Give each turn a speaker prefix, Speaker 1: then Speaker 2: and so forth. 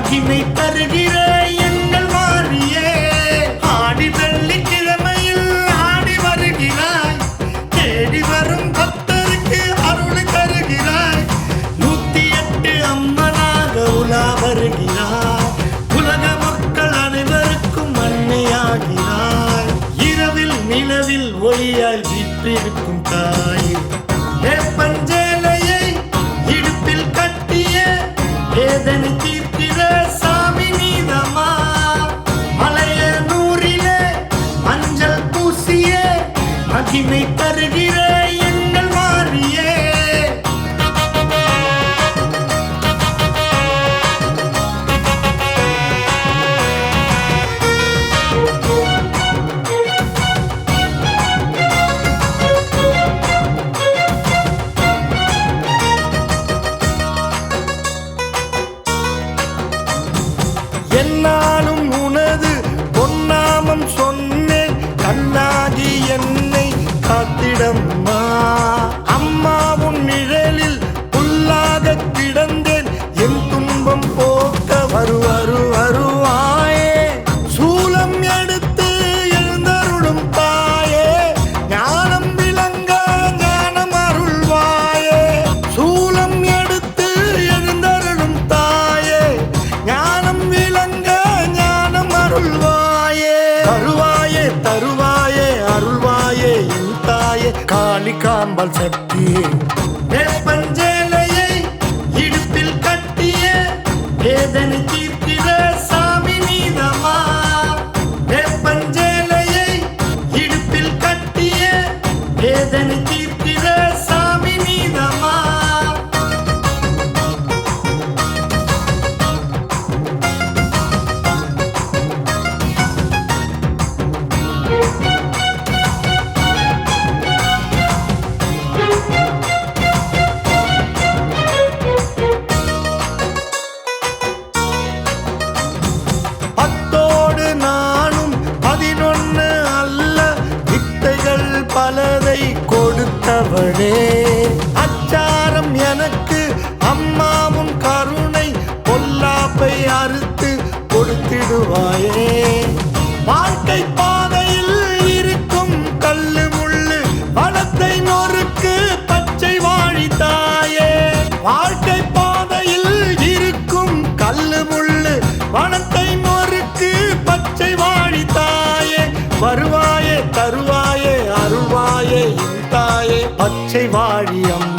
Speaker 1: மகிமை தருகிற எங்கள் மாறியே, ஆடி வெள்ளிக்கிழமையில் ஆடி வருகிறாய், தேடி வரும் பக்தருக்கு அருள் தருகிறாய், 108 அம்மனாக உலா வருகிறாய், உலக மக்கள் அனைவருக்கும் அன்னையாகிறாய், இரவில் நிலவில் ஒளியாய் வீற்றிருக்கும் தாய், பஞ்சேலையை இடுப்பில் கட்டிய வேதனை தீர்க்கிற சாமி நீதமா, மலைய நூறிலே மஞ்சள் பூசிய மகிமை தருகிற எங்கள் மாறியே. என்னாலும் உனது பொன்னாமம் சொன்னேன், கண்ணாகி என்னை காத்திடம்மா, அம்மா உன் நிழலில் புல்லாக கிடந்தேன், என் துன்பம் போக்க வருவாயே, சூலம் எடுத்து எழுந்தருளும் தாயே, ஞானம் விளங்க ஞானம் அருள்வாயே, சூலம் எடுத்து எழுந்தருளும் தாயே, ஞானம் விளங்க ஞானம் அருள்வாயே, தருவாயே தருவாயே அருள்வாயே என் தாயே, காளி காம்பல் சக்தியே, பஞ்சேலையை இடுப்பில் கட்டிய வேதனை தீர்க்கிற சாமி நீதமா, பஞ்சேலையை இடுப்பில் கட்டிய வேதனை தீர்க்கிற சாமி நீதமா. பத்தோடு நானும் 11 அல்ல, வித்தைகள் பலதை கொடுத்தவளே, அச்சாரம் எனக்கு அம்மாவும் கருணை, பொல்லாப்பை அறுத்து கொடுத்திடுவாயே, வாழ்க்கை பாதையில் இருக்கும் கல்லு முள்ளு பணத்தை நொறுக்கு பச்சை வாழித்தாயே, வாழ்க்கை பாதையில் இருக்கும் கல்லு முள்ளு பணத்தை நொறுக்கு பச்சை வாழித்தாயே, வருவாயே தருவாயே அருள்வாயே என் தாயே, பச்சை வாழி அம்மா.